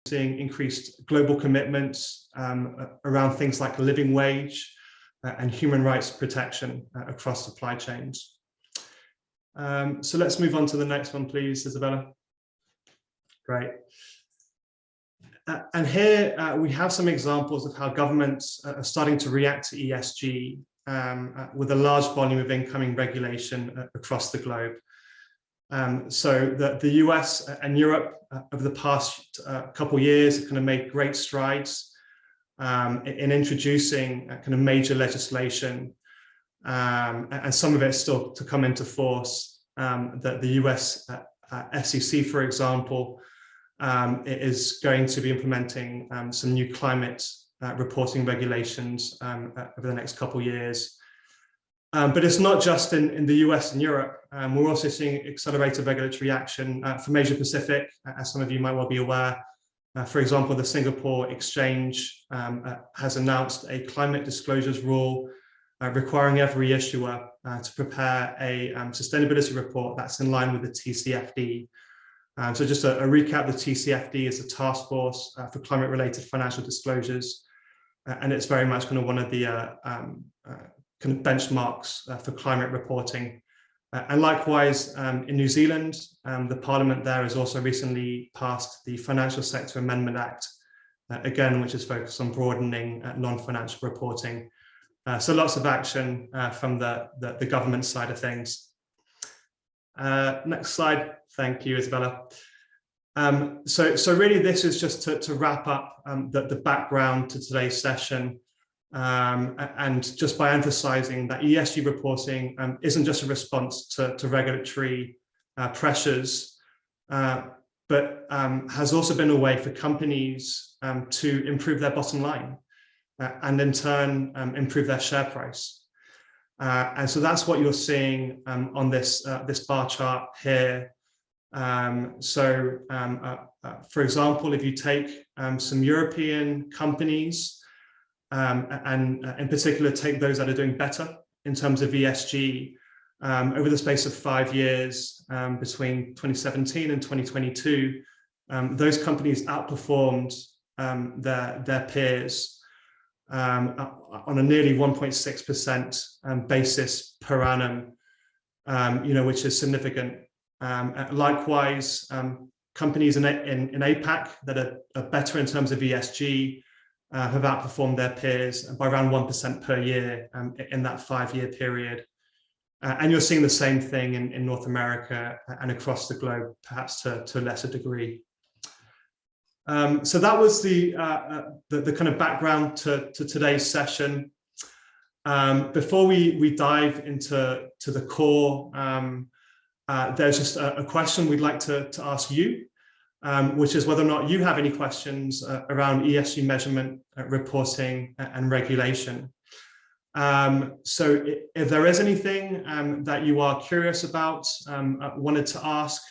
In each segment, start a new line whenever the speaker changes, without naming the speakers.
seeing increased global commitments around things like living wage and human rights protection across supply chains. So let's move on to the next one, please, Isabella. Great. And here we have some examples of how governments are starting to react to ESG with a large volume of incoming regulation across the globe. So the US and Europe over the past couple of years have kind of made great strides in introducing kind of major legislation, and some of it is still to come into force. That the US SEC, for example, is going to be implementing some new climate reporting regulations over the next couple of years. But it's not just in the US and Europe. We're also seeing accelerated regulatory action from Asia Pacific, as some of you might well be aware. For example, the Singapore Exchange has announced a climate disclosures rule requiring every issuer to prepare a sustainability report that's in line with the TCFD. So just a recap, the TCFD is a task force for climate-related financial disclosures, and it's very much kind of one of the kind of benchmarks for climate reporting. And likewise, in New Zealand, the Parliament there has also recently passed the Financial Sector Amendment Act, again, which is focused on broadening non-financial reporting. So lots of action from the government side of things. Next slide. Thank you, Isabella. So really, this is just to wrap up the background to today's session. And just by emphasizing that ESG reporting isn't just a response to regulatory pressures, but has also been a way for companies to improve their bottom line and in turn improve their share price. And so that's what you're seeing on this bar chart here. For example, if you take some European companies, and in particular take those that are doing better in terms of ESG, over the space of 5 years, between 2017 and 2022, those companies outperformed their peers on a nearly 1.6% basis per annum, which is significant. Likewise, companies in APAC that are better in terms of ESG have outperformed their peers by around 1% per year in that 5-year period. And you're seeing the same thing in North America and across the globe, perhaps to a lesser degree. So that was the kind of background to today's session. Before we dive into the core, there's just a question we'd like to ask you, which is whether or not you have any questions around ESG measurement, reporting, and regulation. So if there is anything that you are curious about, wanted to ask,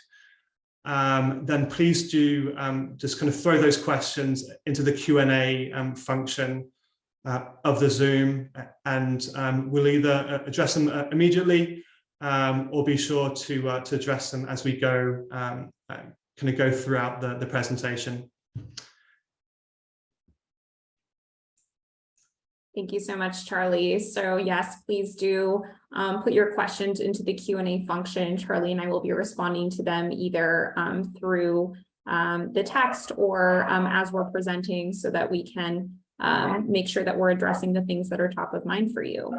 then please do just kind of throw those questions into the Q&A function of the Zoom, and we'll either address them immediately or be sure to address them as we go, kind of go throughout the presentation.
Thank you so much, Charlie. So yes, please do put your questions into the Q&A function. Charlie and I will be responding to them either through the text or as we're presenting, so that we can make sure that we're addressing the things that are top of mind for you.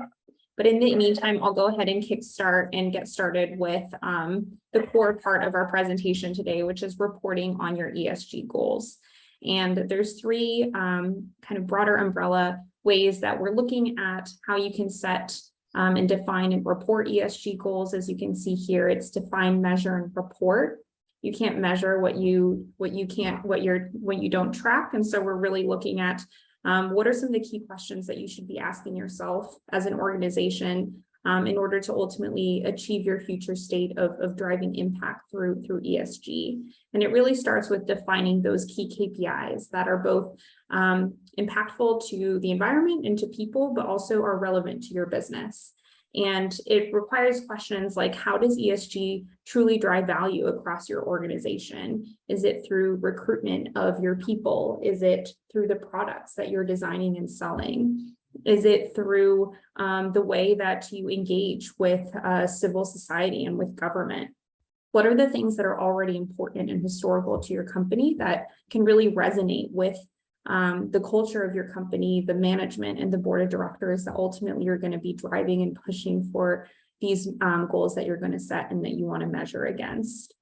But in the meantime, I'll go ahead and kickstart and get started with the core part of our presentation today, which is reporting on your ESG goals. And there's 3 kind of broader umbrella ways that we're looking at how you can set and define and report ESG goals. As you can see here, it's define, measure, and report. You can't measure what you don't track. And so we're really looking at what are some of the key questions that you should be asking yourself as an organization in order to ultimately achieve your future state of driving impact through ESG. And it really starts with defining those key KPIs that are both impactful to the environment and to people, but also are relevant to your business. And it requires questions like, how does ESG truly drive value across your organization? Is it through recruitment of your people? Is it through the products that you're designing and selling? Is it through the way that you engage with civil society and with government? What are the things that are already important and historical to your company that can really resonate with the culture of your company, the management, and the board of directors that ultimately you're going to be driving and pushing for these goals that you're going to set and that you want to measure against?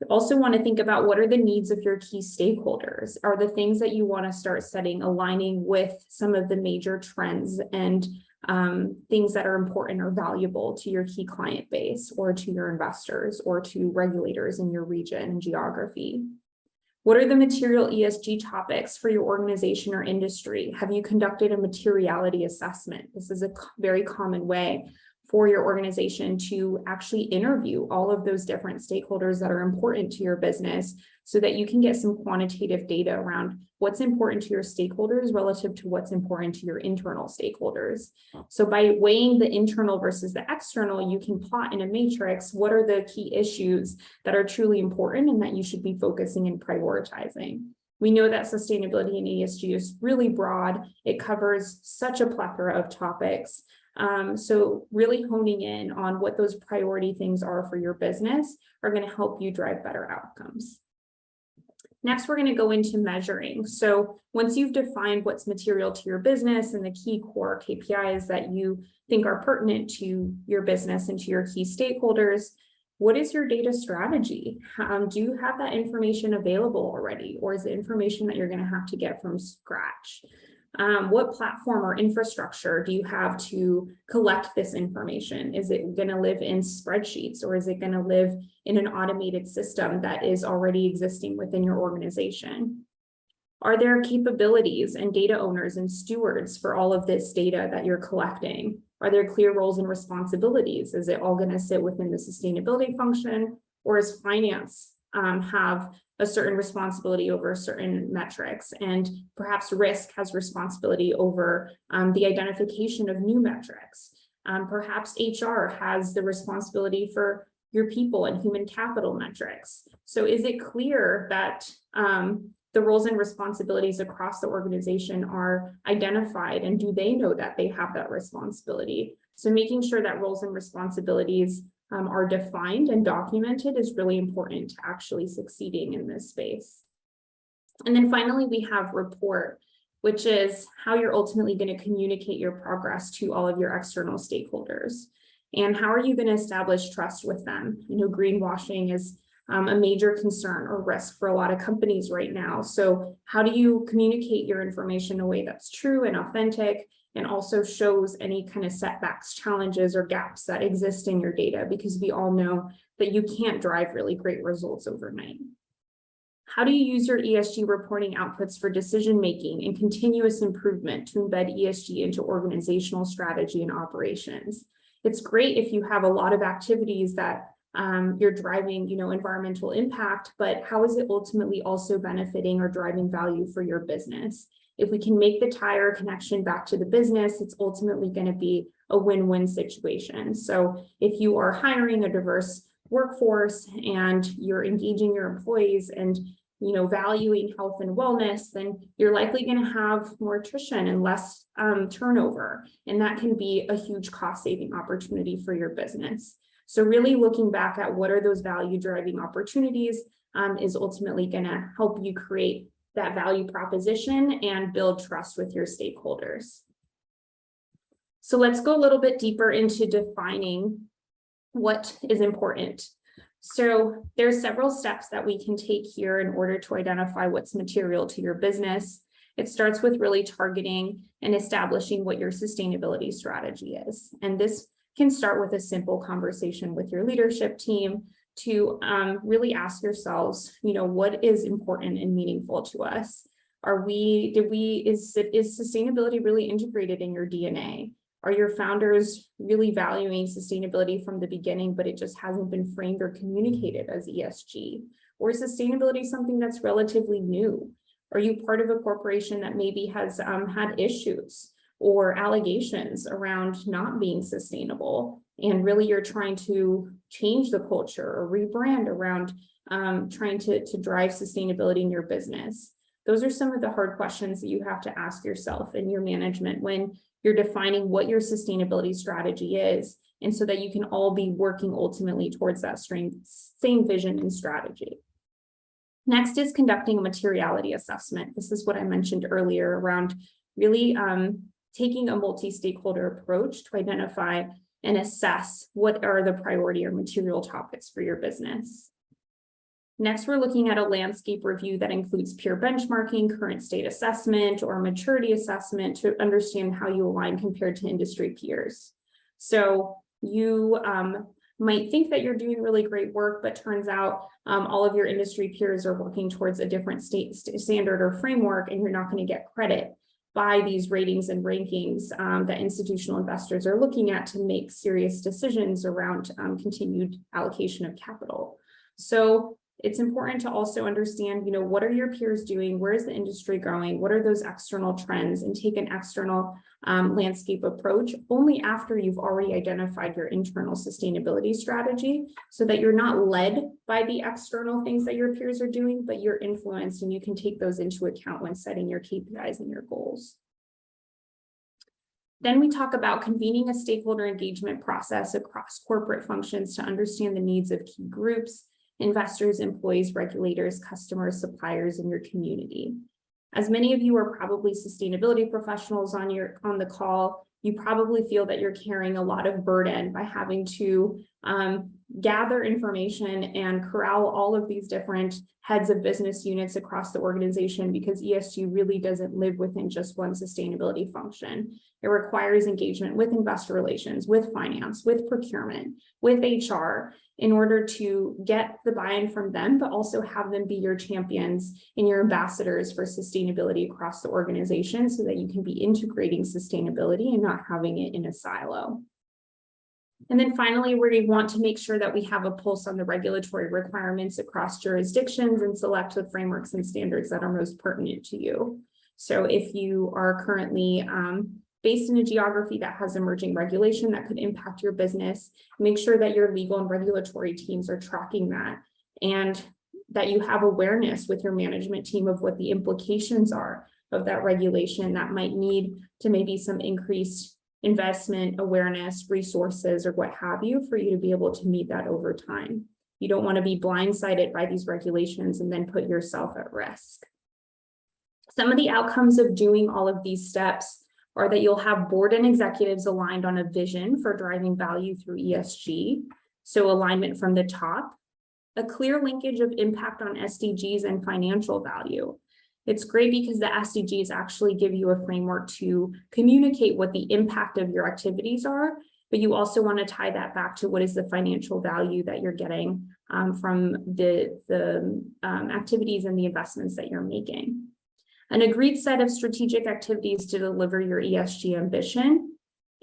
You also want to think about, what are the needs of your key stakeholders? Are the things that you want to start setting aligning with some of the major trends and things that are important or valuable to your key client base, or to your investors, or to regulators in your region and geography? What are the material ESG topics for your organization or industry? Have you conducted a materiality assessment? This is a very common way for your organization to actually interview all of those different stakeholders that are important to your business, so that you can get some quantitative data around what's important to your stakeholders relative to what's important to your internal stakeholders. So by weighing the internal versus the external, you can plot in a matrix what are the key issues that are truly important and that you should be focusing and prioritizing. We know that sustainability and ESG is really broad. It covers such a plethora of topics. So really honing in on what those priority things are for your business are going to help you drive better outcomes. Next, we're going to go into measuring. So once you've defined what's material to your business and the key core KPIs that you think are pertinent to your business and to your key stakeholders, what is your data strategy? Do you have that information available already, or is it information that you're going to have to get from scratch? What platform or infrastructure do you have to collect this information? Is it going to live in spreadsheets, or is it going to live in an automated system that is already existing within your organization? Are there capabilities and data owners and stewards for all of this data that you're collecting? Are there clear roles and responsibilities? Is it all going to sit within the sustainability function, or is finance have a certain responsibility over certain metrics, and perhaps risk has responsibility over the identification of new metrics? Perhaps HR has the responsibility for your people and human capital metrics. So is it clear that the roles and responsibilities across the organization are identified, and do they know that they have that responsibility? So making sure that roles and responsibilities are defined and documented is really important to actually succeeding in this space. And then finally, we have report, which is how you're ultimately going to communicate your progress to all of your external stakeholders. And how are you going to establish trust with them? You know, greenwashing is a major concern or risk for a lot of companies right now. So how do you communicate your information in a way that's true and authentic, and also shows any kind of setbacks, challenges, or gaps that exist in your data? Because we all know that you can't drive really great results overnight. How do you use your ESG reporting outputs for decision-making and continuous improvement to embed ESG into organizational strategy and operations? It's great if you have a lot of activities that you're driving, environmental impact, but how is it ultimately also benefiting or driving value for your business? If we can make the tire connection back to the business, it's ultimately going to be a win-win situation. So if you are hiring a diverse workforce and you're engaging your employees and valuing health and wellness, then you're likely going to have more attrition and less turnover. And that can be a huge cost-saving opportunity for your business. So really looking back at what are those value-driving opportunities is ultimately going to help you create that value proposition and build trust with your stakeholders. So let's go a little bit deeper into defining what is important. So there's several steps that we can take here in order to identify what's material to your business. It starts with really targeting and establishing what your sustainability strategy is. And this can start with a simple conversation with your leadership team to really ask yourselves, what is important and meaningful to us? Is sustainability really integrated in your DNA? Are your founders really valuing sustainability from the beginning, but it just hasn't been framed or communicated as ESG? Or is sustainability something that's relatively new? Are you part of a corporation that maybe has had issues or allegations around not being sustainable, and really you're trying to change the culture or rebrand around trying to drive sustainability in your business. Those are some of the hard questions that you have to ask yourself and your management when you're defining what your sustainability strategy is, and so that you can all be working ultimately towards that same vision and strategy. Next is conducting a materiality assessment. This is what I mentioned earlier around really taking a multi-stakeholder approach to identify and assess what are the priority or material topics for your business. Next, we're looking at a landscape review that includes peer benchmarking, current state assessment, or maturity assessment to understand how you align compared to industry peers. So you might think that you're doing really great work, but turns out all of your industry peers are working towards a different standard or framework, and you're not going to get credit by these ratings and rankings that institutional investors are looking at to make serious decisions around continued allocation of capital. So it's important to also understand, what are your peers doing? Where is the industry going? What are those external trends? And take an external landscape approach only after you've already identified your internal sustainability strategy, so that you're not led by the external things that your peers are doing, but you're influenced and you can take those into account when setting your KPIs and your goals. Then we talk about convening a stakeholder engagement process across corporate functions to understand the needs of key groups, investors, employees, regulators, customers, suppliers, and your community. As many of you are probably sustainability professionals on the call, you probably feel that you're carrying a lot of burden by having to gather information and corral all of these different heads of business units across the organization, because ESG really doesn't live within just one sustainability function. It requires engagement with investor relations, with finance, with procurement, with HR, in order to get the buy-in from them, but also have them be your champions and your ambassadors for sustainability across the organization, so that you can be integrating sustainability and not having it in a silo. And then finally, we want to make sure that we have a pulse on the regulatory requirements across jurisdictions and select the frameworks and standards that are most pertinent to you. So if you are currently based in a geography that has emerging regulation that could impact your business, make sure that your legal and regulatory teams are tracking that, and that you have awareness with your management team of what the implications are of that regulation that might need to maybe some increased investment, awareness, resources, or what have you, for you to be able to meet that over time. You don't want to be blindsided by these regulations and then put yourself at risk. Some of the outcomes of doing all of these steps are that you'll have board and executives aligned on a vision for driving value through ESG. So alignment from the top, a clear linkage of impact on SDGs and financial value. It's great because the SDGs actually give you a framework to communicate what the impact of your activities are, but you also want to tie that back to what is the financial value that you're getting from the activities and the investments that you're making. An agreed set of strategic activities to deliver your ESG ambition,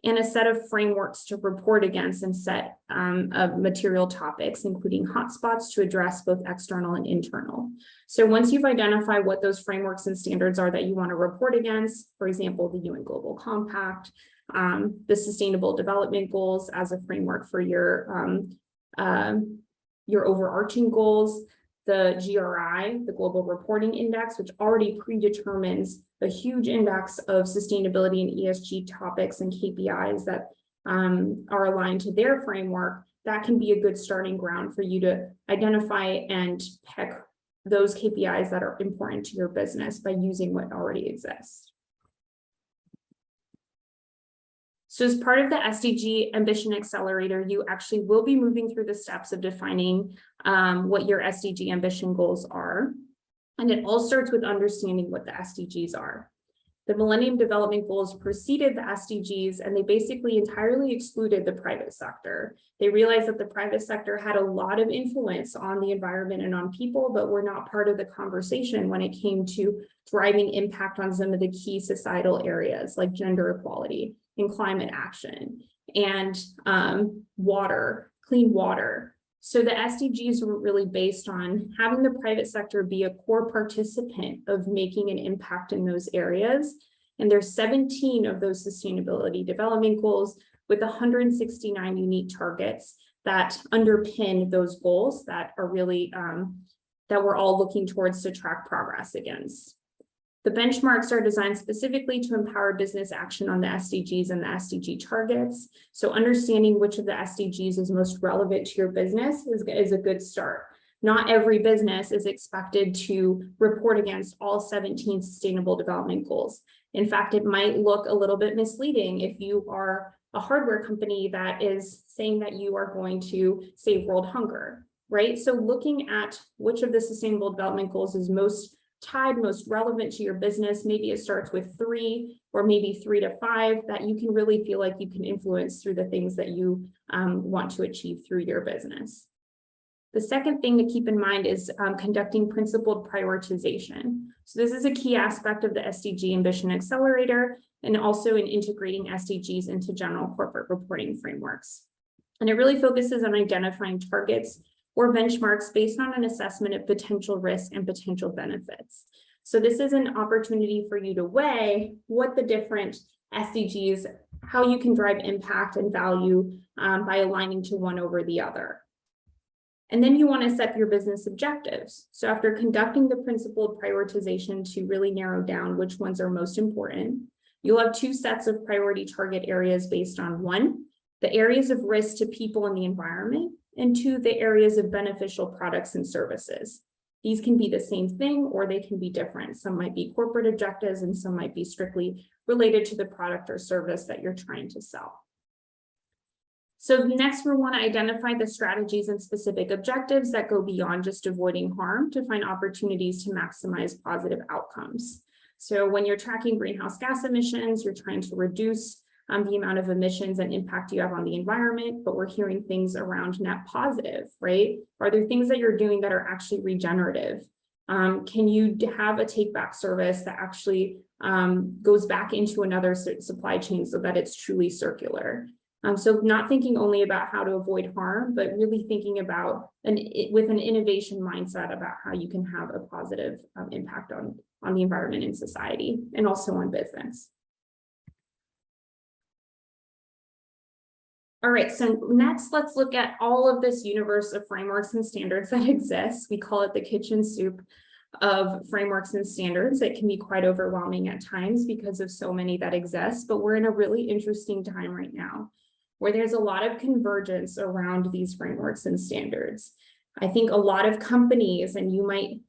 and a set of frameworks to report against and set of material topics, including hotspots to address both external and internal. So once you've identified what those frameworks and standards are that you want to report against, for example, the UN Global Compact, the Sustainable Development Goals as a framework for your overarching goals, the GRI, the Global Reporting Index, which already predetermines a huge index of sustainability and ESG topics and KPIs that are aligned to their framework, that can be a good starting ground for you to identify and pick those KPIs that are important to your business by using what already exists. So as part of the SDG Ambition Accelerator, you actually will be moving through the steps of defining what your SDG ambition goals are. And it all starts with understanding what the SDGs are. The Millennium Development Goals preceded the SDGs, and they basically entirely excluded the private sector. They realized that the private sector had a lot of influence on the environment and on people, but were not part of the conversation when it came to driving impact on some of the key societal areas like gender equality and climate action and water, clean water. So the SDGs were really based on having the private sector be a core participant of making an impact in those areas, And there's 17 of those sustainability development goals with 169 unique targets that underpin those goals that are really, that we're all looking towards to track progress against. The benchmarks are designed specifically to empower business action on the SDGs and the SDG targets. So understanding which of the SDGs is most relevant to your business is a good start. Not every business is expected to report against all 17 sustainable development goals. In fact, it might look a little bit misleading if you are a hardware company that is saying that you are going to save world hunger, right? So looking at which of the sustainable development goals is most tied, most relevant to your business, maybe it starts with 3 or maybe 3 to 5 that you can really feel like you can influence through the things that you want to achieve through your business. The second thing to keep in mind is conducting principled prioritization. So this is a key aspect of the SDG Ambition Accelerator and also in integrating SDGs into general corporate reporting frameworks. And it really focuses on identifying targets or benchmarks based on an assessment of potential risk and potential benefits. So this is an opportunity for you to weigh what the different SDGs, how you can drive impact and value by aligning to one over the other. And then you want to set your business objectives. So after conducting the principled prioritization to really narrow down which ones are most important, you'll have 2 sets of priority target areas based on 1, the areas of risk to people and the environment, and 2, the areas of beneficial products and services. These can be the same thing or they can be different. Some might be corporate objectives and some might be strictly related to the product or service that you're trying to sell. So next, we want to identify the strategies and specific objectives that go beyond just avoiding harm to find opportunities to maximize positive outcomes. So when you're tracking greenhouse gas emissions, you're trying to reduce the amount of emissions and impact you have on the environment, but we're hearing things around net positive, right? Are there things that you're doing that are actually regenerative? Can you have a take back service that actually goes back into another supply chain so that it's truly circular? So not thinking only about how to avoid harm, but really thinking about with an innovation mindset about how you can have a positive impact on the environment and society and also on business. All right, so next let's look at all of this universe of frameworks and standards that exist. We call it the kitchen soup of frameworks and standards. It can be quite overwhelming at times because of so many that exist, but we're in a really interesting time right now where there's a lot of convergence around these frameworks and standards. I think a lot of companies, and you might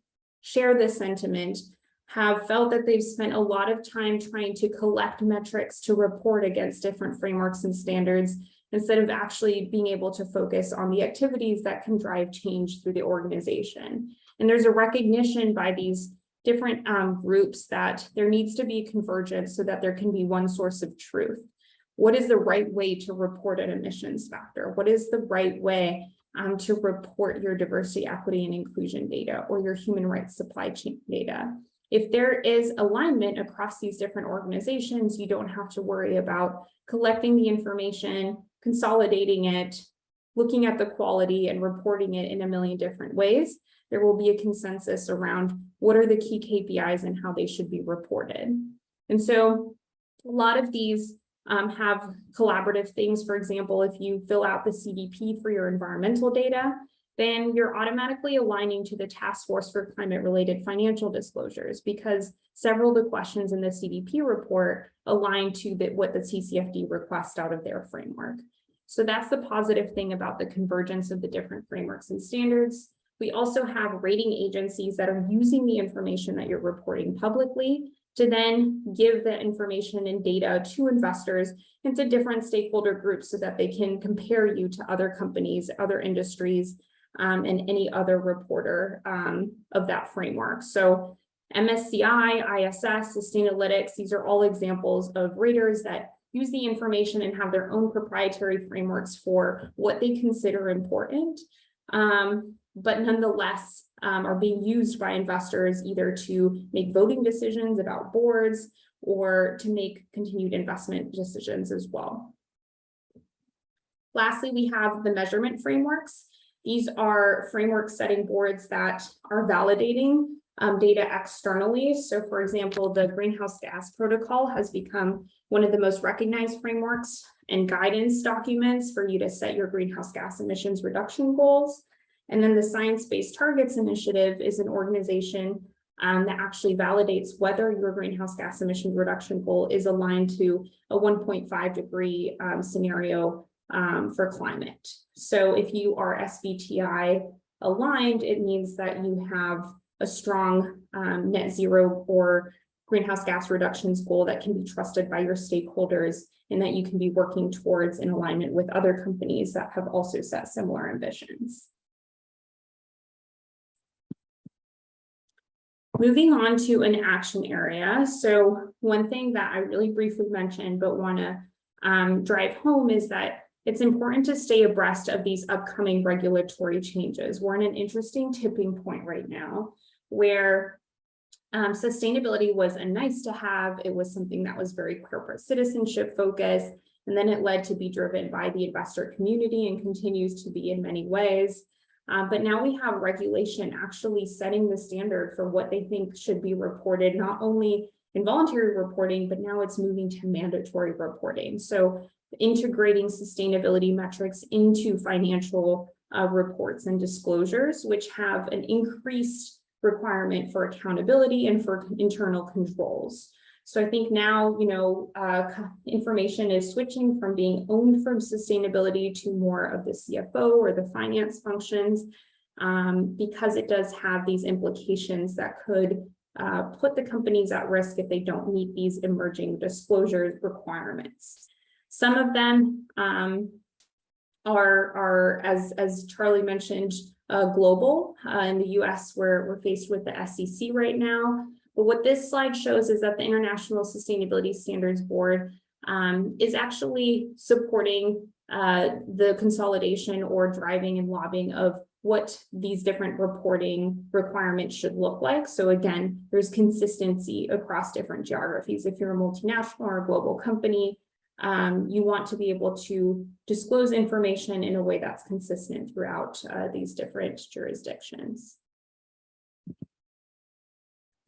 share this sentiment, have felt that they've spent a lot of time trying to collect metrics to report against different frameworks and standards instead of actually being able to focus on the activities that can drive change through the organization. And there's a recognition by these different groups that there needs to be convergence so that there can be one source of truth. What is the right way to report an emissions factor? What is the right way to report your diversity, equity, and inclusion data or your human rights supply chain data? If there is alignment across these different organizations, you don't have to worry about collecting the information, consolidating it, looking at the quality and reporting it in a million different ways. There will be a consensus around what are the key KPIs and how they should be reported. And so a lot of these have collaborative things. For example, if you fill out the CDP for your environmental data, then you're automatically aligning to the Task Force for Climate-Related Financial Disclosures because several of the questions in the CDP report align to what the TCFD requests out of their framework. So that's the positive thing about the convergence of the different frameworks and standards. We also have rating agencies that are using the information that you're reporting publicly to then give the information and data to investors and to different stakeholder groups so that they can compare you to other companies, other industries, and any other reporter of that framework. So MSCI, ISS, Sustainalytics, these are all examples of raters that use the information and have their own proprietary frameworks for what they consider important, but nonetheless are being used by investors either to make voting decisions about boards or to make continued investment decisions as well. Lastly, we have the measurement frameworks. These are framework setting boards that are validating data externally. So for example, the greenhouse gas protocol has become one of the most recognized frameworks and guidance documents for you to set your greenhouse gas emissions reduction goals. And then the Science-Based Targets Initiative is an organization that actually validates whether your greenhouse gas emission reduction goal is aligned to a 1.5 degree scenario for climate. So if you are SBTI aligned, it means that you have a strong net zero or greenhouse gas reductions goal that can be trusted by your stakeholders and that you can be working towards in alignment with other companies that have also set similar ambitions. Moving on to an action area. So one thing that I really briefly mentioned but want to drive home is that it's important to stay abreast of these upcoming regulatory changes. We're in an interesting tipping point right now where sustainability was a nice to have. It was something that was very corporate citizenship focused, and then it led to be driven by the investor community and continues to be in many ways. But now we have regulation actually setting the standard for what they think should be reported, not only in voluntary reporting, but now it's moving to mandatory reporting. So integrating sustainability metrics into financial reports and disclosures, which have an increased requirement for accountability and for internal controls. So I think now, information is switching from being owned from sustainability to more of the CFO or the finance functions, because it does have these implications that could put the companies at risk if they don't meet these emerging disclosure requirements. Some of them are as Charlie mentioned, global. In the US, we're faced with the SEC right now. But what this slide shows is that the International Sustainability Standards Board is actually supporting the consolidation or driving and lobbying of what these different reporting requirements should look like. So again, there's consistency across different geographies. If you're a multinational or a global company, you want to be able to disclose information in a way that's consistent throughout these different jurisdictions.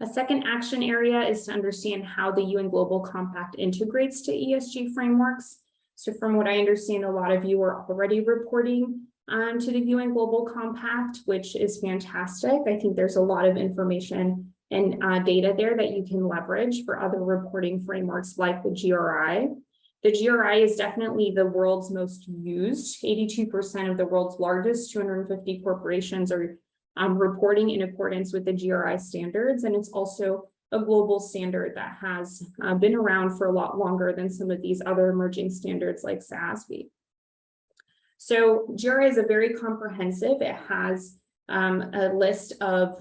A second action area is to understand how the UN Global Compact integrates to ESG frameworks. So from what I understand, a lot of you are already reporting to the UN Global Compact, which is fantastic. I think there's a lot of information and data there that you can leverage for other reporting frameworks like the GRI. The GRI is definitely the world's most used. 82% of the world's largest 250 corporations are reporting in accordance with the GRI standards, and it's also a global standard that has been around for a lot longer than some of these other emerging standards like SASB. So GRI is a very comprehensive. It has a list of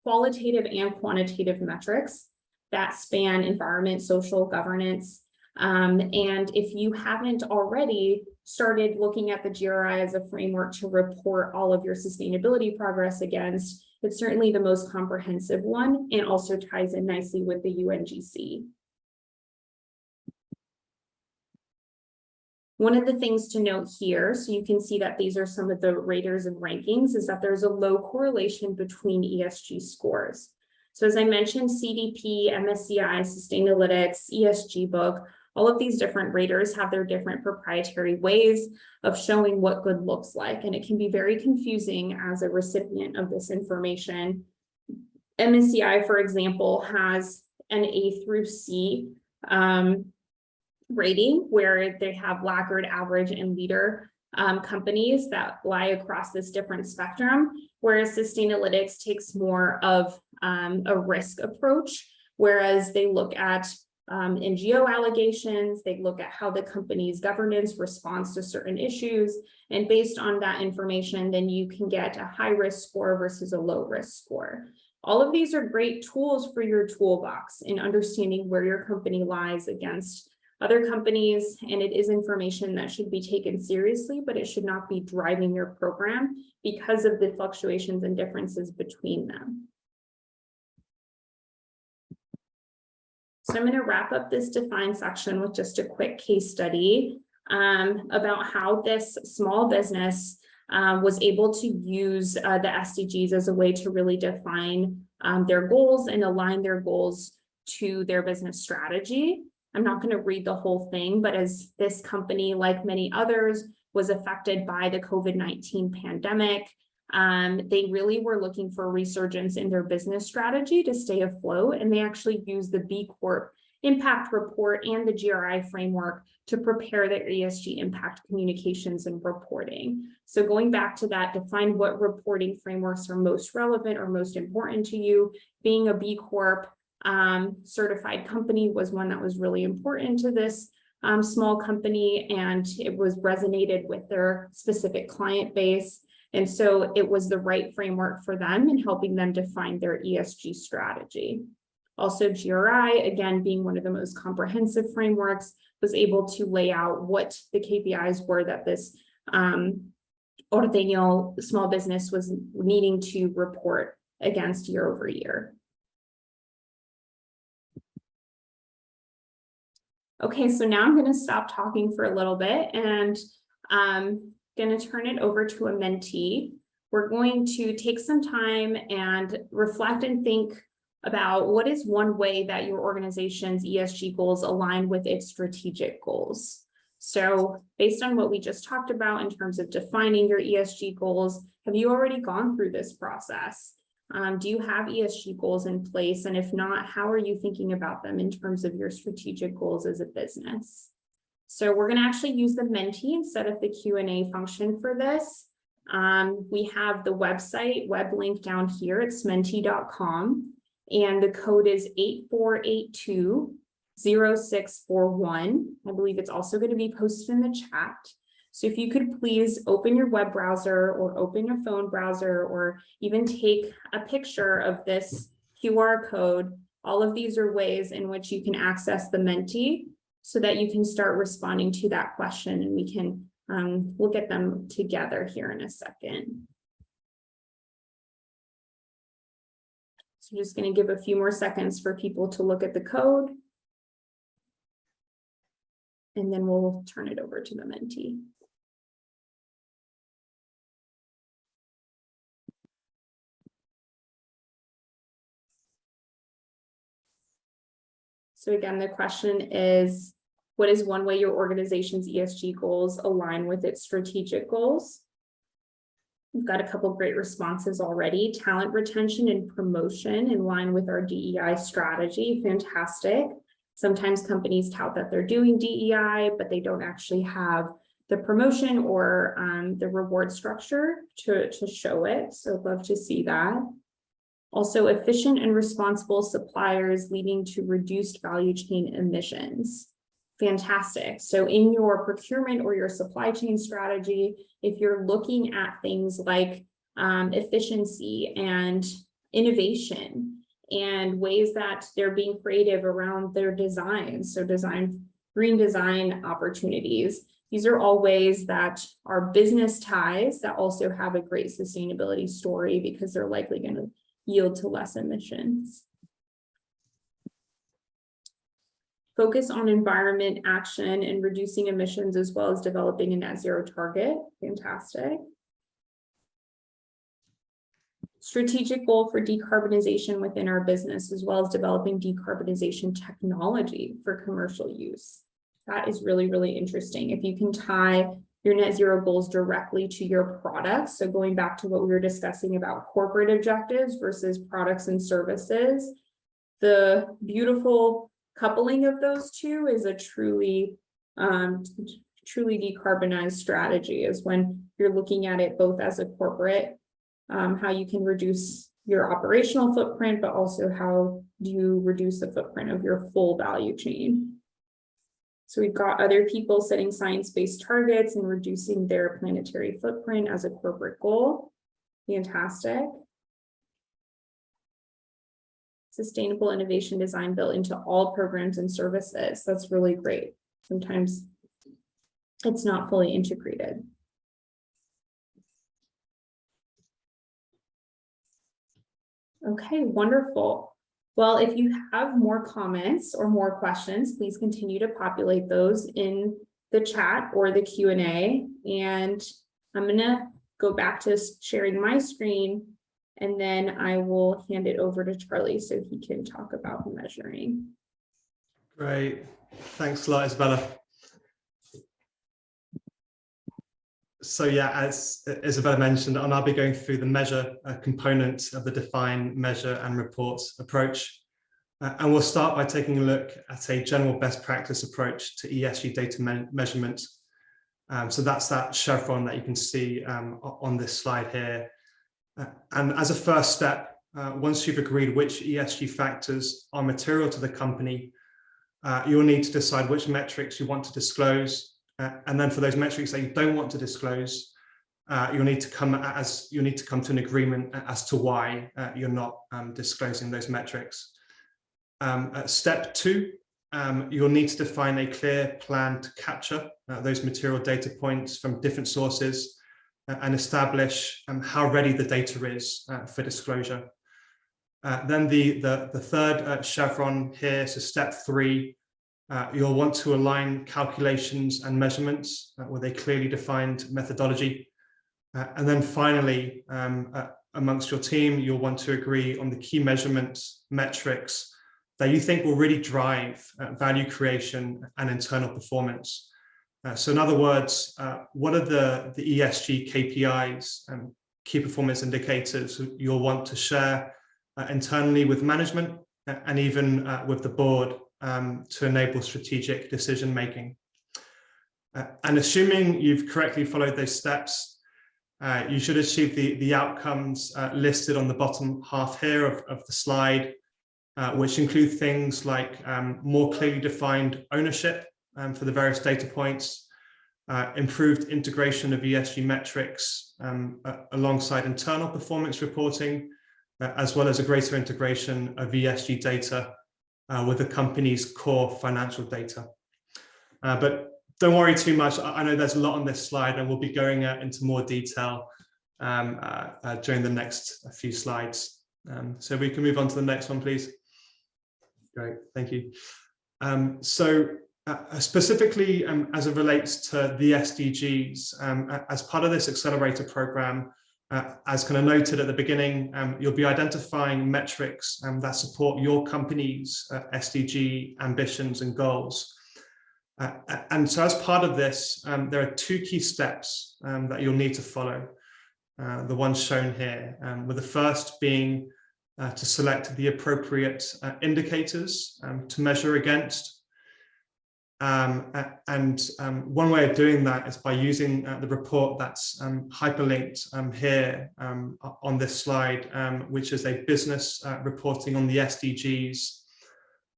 qualitative and quantitative metrics that span environment, social, governance. And if you haven't already started looking at the GRI as a framework to report all of your sustainability progress against, it's certainly the most comprehensive one and also ties in nicely with the UNGC. One of the things to note here, so you can see that these are some of the raters and rankings, is that there's a low correlation between ESG scores. So as I mentioned, CDP, MSCI, Sustainalytics, ESG Book, all of these different raters have their different proprietary ways of showing what good looks like, and it can be very confusing as a recipient of this information. MSCI, for example, has an A through C rating where they have laggard, average, and leader companies that lie across this different spectrum, whereas Sustainalytics takes more of a risk approach, whereas they look at NGO allegations, they look at how the company's governance responds to certain issues, and based on that information, then you can get a high risk score versus a low risk score. All of these are great tools for your toolbox in understanding where your company lies against other companies, and it is information that should be taken seriously, but it should not be driving your program because of the fluctuations and differences between them. So I'm going to wrap up this define section with just a quick case study about how this small business was able to use the SDGs as a way to really define their goals and align their goals to their business strategy. I'm not going to read the whole thing, but as this company, like many others, was affected by the COVID-19 pandemic, they really were looking for a resurgence in their business strategy to stay afloat, and they actually used the B Corp impact report and the GRI framework to prepare their ESG impact communications and reporting. So going back to that, define what reporting frameworks are most relevant or most important to you. Being a B Corp certified company was one that was really important to this small company, and it was resonated with their specific client base. And so it was the right framework for them in helping them define their ESG strategy. Also, GRI, again, being one of the most comprehensive frameworks, was able to lay out what the KPIs were that this Ordeño small business was needing to report against year over year. Okay, so now I'm going to stop talking for a little bit and I'm going to turn it over to a mentee. We're going to take some time and reflect and think about what is one way that your organization's ESG goals align with its strategic goals. So based on what we just talked about in terms of defining your ESG goals, have you already gone through this process? Do you have ESG goals in place? And if not, how are you thinking about them in terms of your strategic goals as a business? So we're going to actually use the Menti instead of the Q&A function for this. We have the website web link down here. It's menti.com. And the code is 8482-0641. I believe it's also going to be posted in the chat. So if you could please open your web browser or open your phone browser or even take a picture of this QR code. All of these are ways in which you can access the Menti so that you can start responding to that question, and we can look at them together here in a second. So just going to give a few more seconds for people to look at the code, and then we'll turn it over to the Menti. So again, the question is, what is one way your organization's ESG goals align with its strategic goals? We've got a couple great responses already. Talent retention and promotion in line with our DEI strategy. Fantastic. Sometimes companies tout that they're doing DEI, but they don't actually have the promotion or the reward structure to show it. So I'd love to see that. Also, efficient and responsible suppliers leading to reduced value chain emissions. Fantastic. So in your procurement or your supply chain strategy, if you're looking at things like efficiency and innovation and ways that they're being creative around their design, so green design opportunities, these are all ways that are business ties that also have a great sustainability story because they're likely going to yield to less emissions. Focus on environment action and reducing emissions as well as developing a net zero target. Fantastic. Strategic goal for decarbonization within our business as well as developing decarbonization technology for commercial use. That is really, really interesting. If you can tie your net zero goals directly to your products. So going back to what we were discussing about corporate objectives versus products and services, the beautiful coupling of those two is a truly decarbonized strategy, is when you're looking at it both as a corporate, how you can reduce your operational footprint, but also how do you reduce the footprint of your full value chain. So we've got other people setting science-based targets and reducing their planetary footprint as a corporate goal. Fantastic. Sustainable innovation design built into all programs and services. That's really great. Sometimes it's not fully integrated. Okay, wonderful. Well, if you have more comments or more questions, please continue to populate those in the chat or the Q&A. And I'm going to go back to sharing my screen And then I will hand it over to Charlie so he can talk about measuring.
Great. Thanks a lot, Isabella. So yeah, as Isabella mentioned, I'll be going through the measure component of the define, measure and report approach. And we'll start by taking a look at a general best practice approach to ESG data measurement. So that's that chevron that you can see on this slide here. And as a first step, once you've agreed which ESG factors are material to the company, you'll need to decide which metrics you want to disclose. And then for those metrics that you don't want to disclose, you'll need to come to an agreement as to why you're not disclosing those metrics. At step 2, you'll need to define a clear plan to capture those material data points from different sources and establish how ready the data is for disclosure. Then the third chevron here, so step 3, you'll want to align calculations and measurements with a clearly defined methodology. And then finally, amongst your team, you'll want to agree on the key measurements, metrics that you think will really drive value creation and internal performance. So in other words, what are the ESG KPIs and key performance indicators you'll want to share internally with management and even with the board to enable strategic decision making. And assuming you've correctly followed those steps, you should achieve the outcomes listed on the bottom half here of the slide, which include things like more clearly defined ownership for the various data points, improved integration of ESG metrics alongside internal performance reporting, as well as a greater integration of ESG data with the company's core financial data. But don't worry too much. I know there's a lot on this slide and we'll be going into more detail during the next few slides. So we can move on to the next one, please. Great, thank you. Specifically as it relates to the SDGs, as part of this accelerator program, as kind of noted at the beginning, you'll be identifying metrics that support your company's SDG ambitions and goals. And so as part of this, there are 2 key steps that you'll need to follow, the ones shown here, with the first being to select the appropriate indicators to measure against. One way of doing that is by using the report that's hyperlinked here on this slide, which is a business reporting on the SDGs,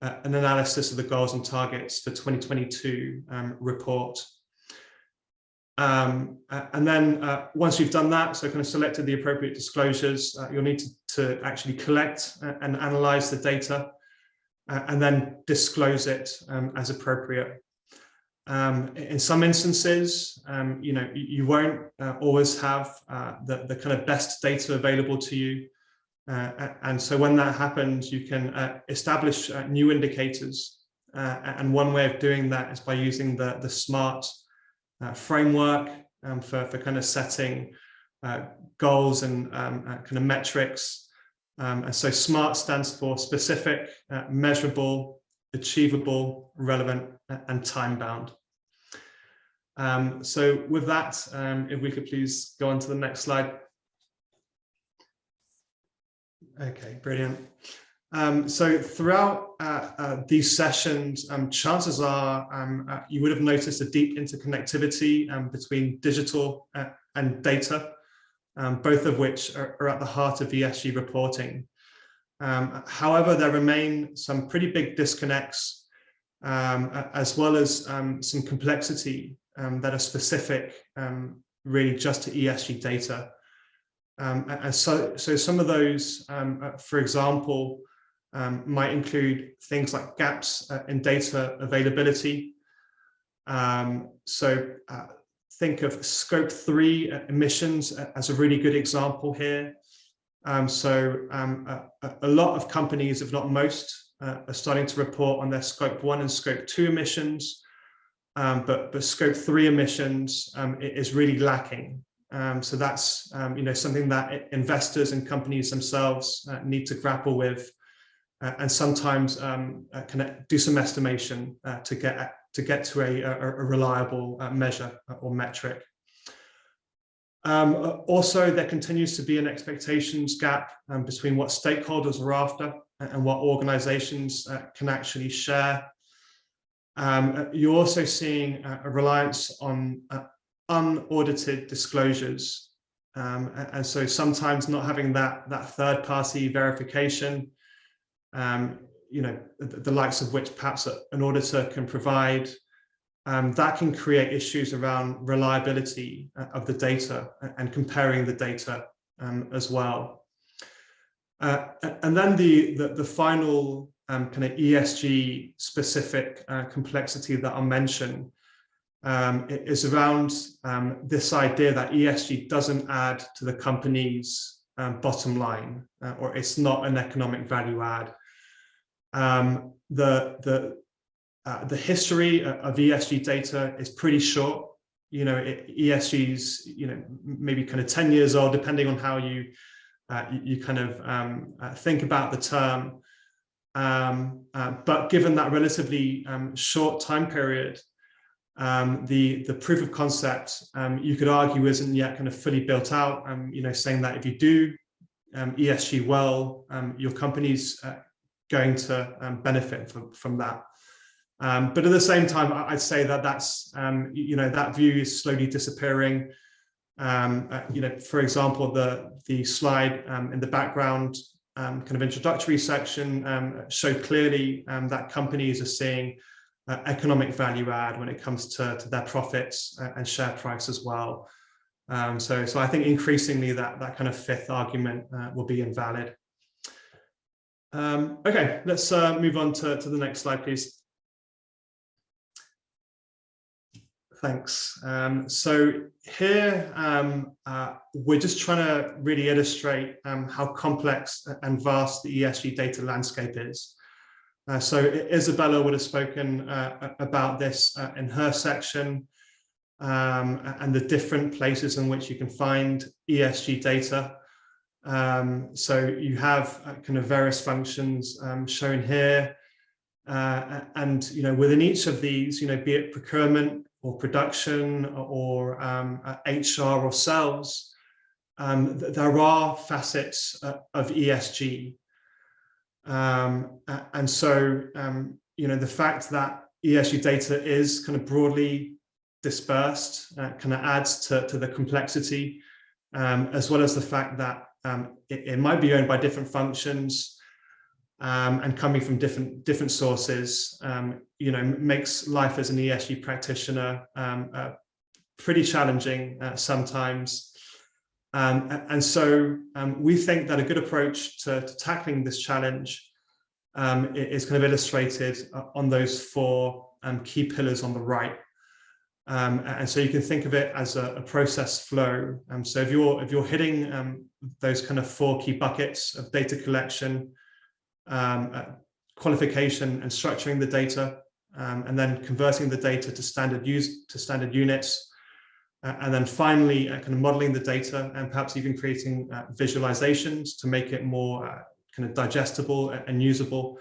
an analysis of the goals and targets for 2022 report. And then once you've done that, so kind of selected the appropriate disclosures, you'll need to actually collect and analyze the data and then disclose it as appropriate. In some instances, you won't always have the kind of best data available to you. And so when that happens, you can establish new indicators. And one way of doing that is by using the SMART framework for kind of setting goals and kind of metrics. And so SMART stands for specific, measurable, achievable, relevant, and time-bound. So with that, if we could please go on to the next slide. Okay, brilliant. So throughout these sessions, chances are you would have noticed a deep interconnectivity between digital and data, both of which are at the heart of ESG reporting. However, there remain some pretty big disconnects, as well as some complexity that are specific really just to ESG data. And so some of those, for example, might include things like gaps in data availability. Think of scope 3 emissions as a really good example here. A lot of companies, if not most, are starting to report on their scope 1 and scope 2 emissions, but scope 3 emissions is really lacking. So that's something that investors and companies themselves need to grapple with, and sometimes can do some estimation to get to a reliable measure or metric. Also, there continues to be an expectations gap between what stakeholders are after and what organizations can actually share. You're also seeing a reliance on unaudited disclosures. And so sometimes not having that third-party verification, the likes of which perhaps an auditor can provide, that can create issues around reliability of the data and comparing the data as well. And then the final kind of ESG specific complexity that I'll mention is around this idea that ESG doesn't add to the company's bottom line, or it's not an economic value add. The history of ESG data is pretty short. ESG's maybe kind of 10 years old, depending on how you kind of think about the term. But given that relatively short time period, the proof of concept, you could argue, isn't yet kind of fully built out. Saying that if you do ESG well, your company's going to benefit from that. But at the same time, I'd say that that view is slowly disappearing. For example, the slide in the background kind of introductory section showed clearly that companies are seeing economic value add when it comes to their profits and share price as well. So I think increasingly that kind of fifth argument will be invalid. Okay, let's move on to the next slide, please. Thanks. So here, we're just trying to really illustrate how complex and vast the ESG data landscape is. So Isabella would have spoken about this in her section, and the different places in which you can find ESG data. So you have kind of various functions shown here, and within each of these, be it procurement or production or HR or sales, there are facets of ESG. And so, the fact that ESG data is kind of broadly dispersed kind of adds to the complexity, as well as the fact that it might be owned by different functions and coming from different sources, makes life as an ESG practitioner pretty challenging sometimes. And so we think that a good approach to tackling this challenge is kind of illustrated on those four key pillars on the right. And so you can think of it as a process flow. So if you're hitting those kind of four key buckets of data collection, qualification and structuring the data, and then converting the data to standard units, and then finally kind of modeling the data and perhaps even creating visualizations to make it more kind of digestible and usable.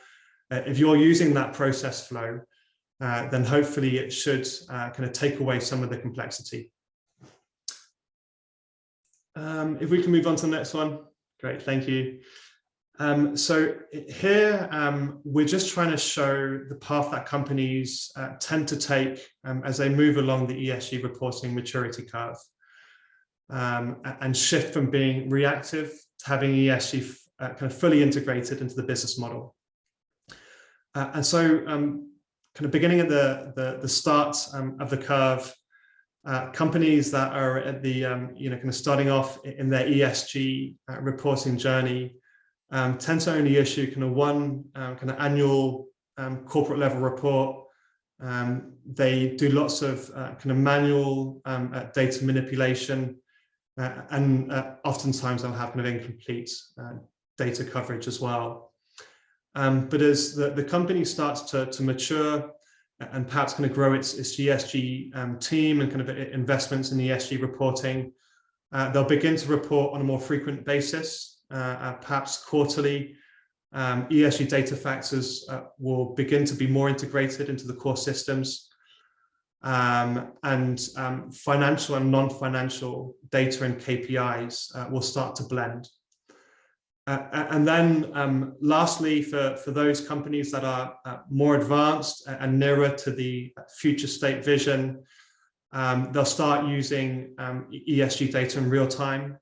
If you're using that process flow, then hopefully it should kind of take away some of the complexity. If we can move on to the next one. Great, thank you. So here, we're just trying to show the path that companies tend to take as they move along the ESG reporting maturity curve, and shift from being reactive to having ESG kind of fully integrated into the business model. And so kind of beginning at the start of the curve, companies that are at the, kind of starting off in their ESG reporting journey tend to only issue kind of one kind of annual corporate level report. They do lots of kind of manual data manipulation, and oftentimes they'll have kind of incomplete data coverage as well. But as the company starts to mature and perhaps kind of grow its ESG team and kind of investments in ESG reporting, They'll begin to report on a more frequent basis, perhaps quarterly. ESG data factors will begin to be more integrated into the core systems. And financial and non-financial data and KPIs will start to blend. And then lastly, for those companies that are more advanced and nearer to the future state vision, they'll start using ESG data in real time.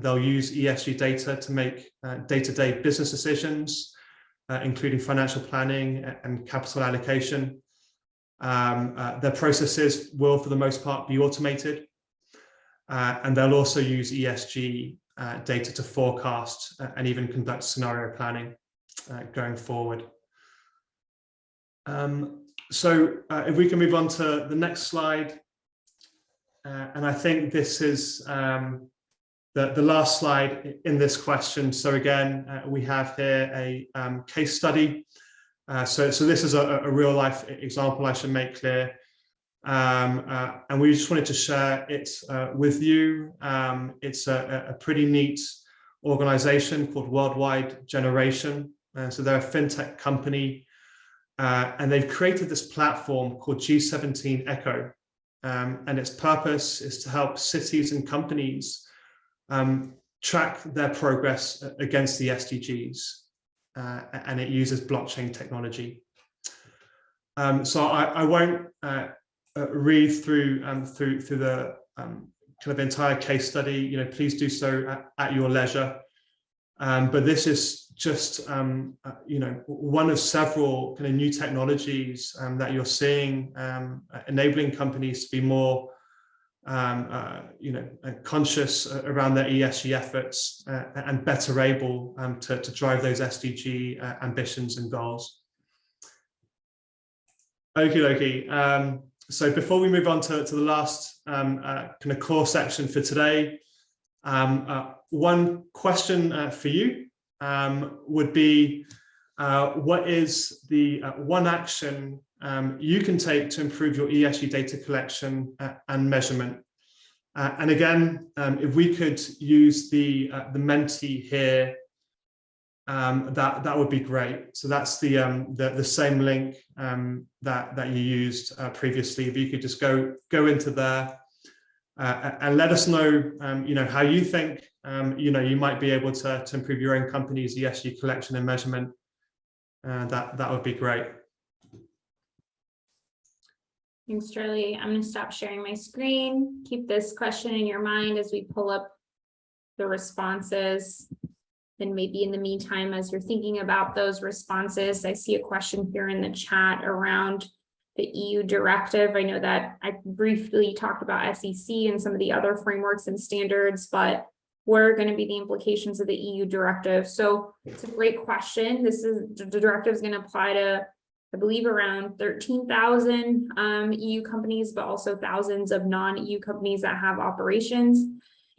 They'll use ESG data to make day-to-day business decisions, including financial planning and capital allocation. Their processes will, for the most part, be automated. And they'll also use ESG data to forecast and even conduct scenario planning going forward. So if we can move on to the next slide. And I think this is the last slide in this question. So again, we have here a case study. So this is a real life example, I should make clear. And we just wanted to share it with you. It's a pretty neat organization called Worldwide Generation. So they're a fintech company, and they've created this platform called G17 Echo. And its purpose is to help cities and companies track their progress against the SDGs. And it uses blockchain technology. So I won't read through the kind of entire case study. You know, please do so at your leisure. But this is just you know, one of several kind of new technologies that you're seeing enabling companies to be more you know, conscious around their ESG efforts and better able to drive those SDG ambitions and goals. Okie dokie. So before we move on to the last kind of core section for today, one question for you would be, what is the one action you can take to improve your ESG data collection and measurement? And again, if we could use the Menti here, that would be great. So that's the same link that you used previously. If you could just go into there and let us know, you know, how you think you know, you might be able to improve your own company's ESG collection and measurement. That would be great.
Thanks, Charlie. I'm going to stop sharing my screen. Keep this question in your mind as we pull up the responses. And maybe in the meantime, as you're thinking about those responses, I see a question here in the chat around the EU directive. I know that I briefly talked about SEC and some of the other frameworks and standards, but what are going to be the implications of the EU directive? So it's a great question. The directive is going to apply to, I believe, around 13,000 EU companies, but also thousands of non-EU companies that have operations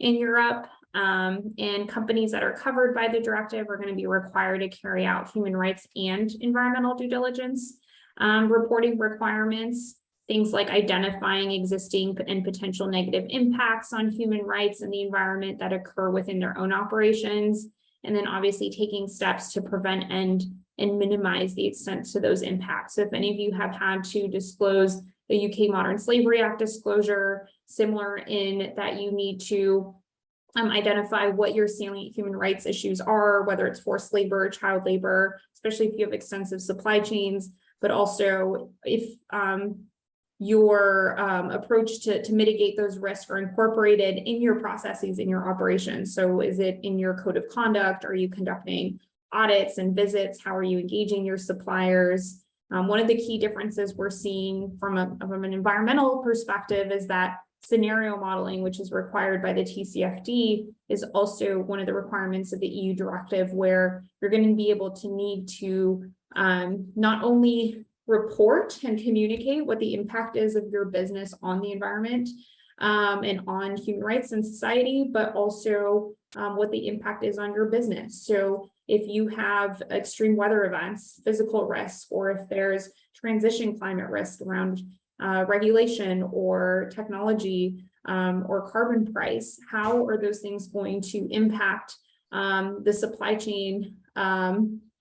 in Europe. And companies that are covered by the directive are going to be required to carry out human rights and environmental due diligence reporting requirements, things like identifying existing and potential negative impacts on human rights and the environment that occur within their own operations, and then obviously taking steps to prevent and minimize the extent to those impacts. So if any of you have had to disclose the UK Modern Slavery Act disclosure, similar in that you need to identify what your salient human rights issues are, whether it's forced labor, child labor, especially if you have extensive supply chains, but also if your approach to mitigate those risks are incorporated in your processes, in your operations. So is it in your code of conduct? Are you conducting audits and visits? How are you engaging your suppliers? One of the key differences we're seeing from an environmental perspective is that scenario modeling, which is required by the TCFD, is also one of the requirements of the EU directive, where you're going to be able to need to not only report and communicate what the impact is of your business on the environment and on human rights and society, but also what the impact is on your business. So if you have extreme weather events, physical risks, or if there's transition climate risk around regulation or technology, or carbon price, how are those things going to impact the supply chain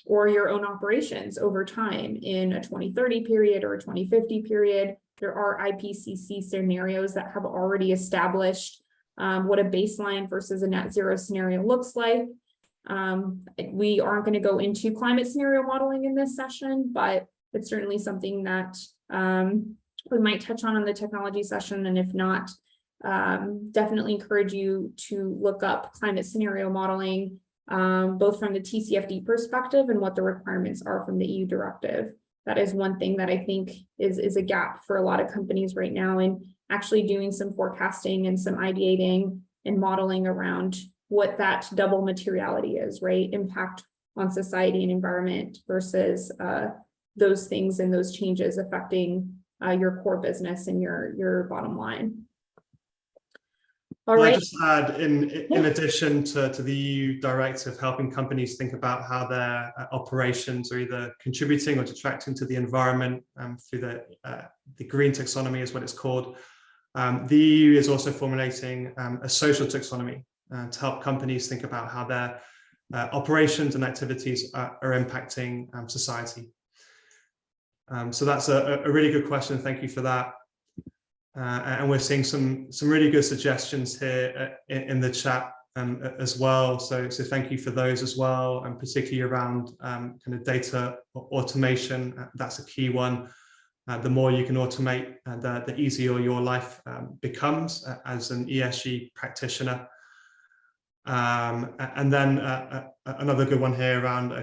or your own operations over time in a 2030 period or a 2050 period? There are IPCC scenarios that have already established what a baseline versus a net zero scenario looks like. We aren't going to go into climate scenario modeling in this session, but it's certainly something that we might touch on in the technology session. And if not, definitely encourage you to look up climate scenario modeling, both from the TCFD perspective and what the requirements are from the EU directive. That is one thing that I think is a gap for a lot of companies right now in actually doing some forecasting and some ideating and modeling around what that double materiality is, right? Impact on society and environment versus those things and those changes affecting your core business and your bottom line. All right.
I'll just add, in addition to the EU directive helping companies think about how their operations are either contributing or detracting to the environment through the green taxonomy is what it's called. The EU is also formulating a social taxonomy to help companies think about how their operations and activities are impacting society. So that's a really good question. Thank you for that. And we're seeing some really good suggestions here in the chat as well. So thank you for those as well, and particularly around kind of data automation. That's a key one. The more you can automate, the easier your life becomes as an ESG practitioner. And then another good one here around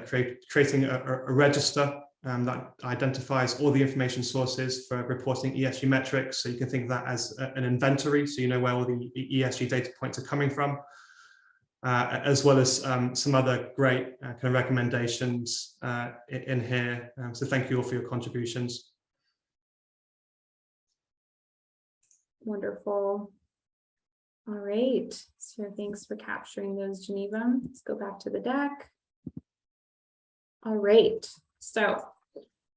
creating a register that identifies all the information sources for reporting ESG metrics. So you can think of that as an inventory, so you know where all the ESG data points are coming from, as well as some other great kind of recommendations in here. So thank you all for your contributions.
Wonderful. All right, so thanks for capturing those, Geneva. Let's go back to the deck. All right, so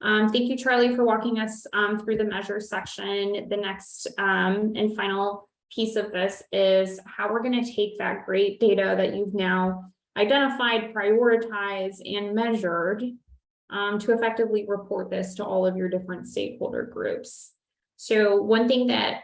thank you, Charlie, for walking us through the measure section. The next and final piece of this is how we're going to take that great data that you've now identified, prioritized, and measured to effectively report this to all of your different stakeholder groups. So one thing that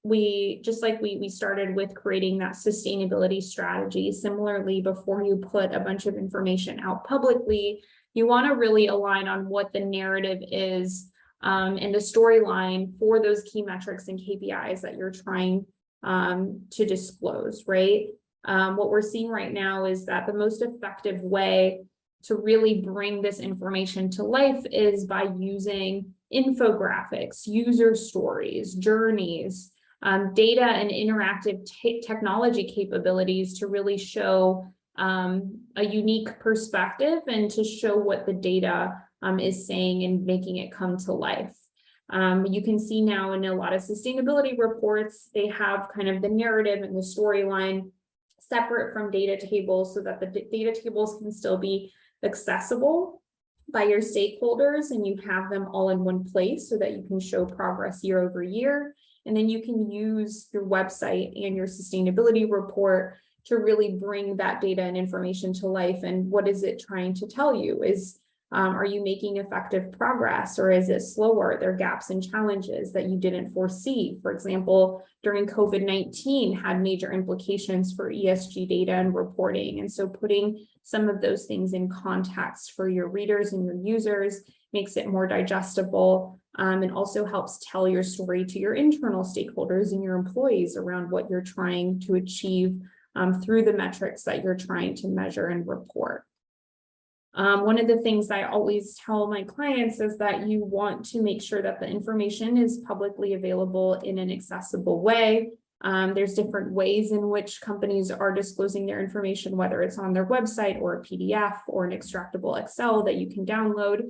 we started with creating that sustainability strategy, similarly, before you put a bunch of information out publicly, you want to really align on what the narrative is and the storyline for those key metrics and KPIs that you're trying to disclose, right? What we're seeing right now is that the most effective way to really bring this information to life is by using infographics, user stories, journeys, data and interactive technology capabilities to really show a unique perspective and to show what the data is saying and making it come to life. You can see now in a lot of sustainability reports, they have kind of the narrative and the storyline separate from data tables so that the data tables can still be accessible by your stakeholders, and you have them all in one place so that you can show progress year over year. And then you can use your website and your sustainability report to really bring that data and information to life. And what is it trying to tell you? Are you making effective progress, or is it slower? There are gaps and challenges that you didn't foresee. For example, during COVID-19 had major implications for ESG data and reporting. And so putting some of those things in context for your readers and your users makes it more digestible, and also helps tell your story to your internal stakeholders and your employees around what you're trying to achieve through the metrics that you're trying to measure and report. One of the things I always tell my clients is that you want to make sure that the information is publicly available in an accessible way. There's different ways in which companies are disclosing their information, whether it's on their website or a PDF or an extractable Excel that you can download.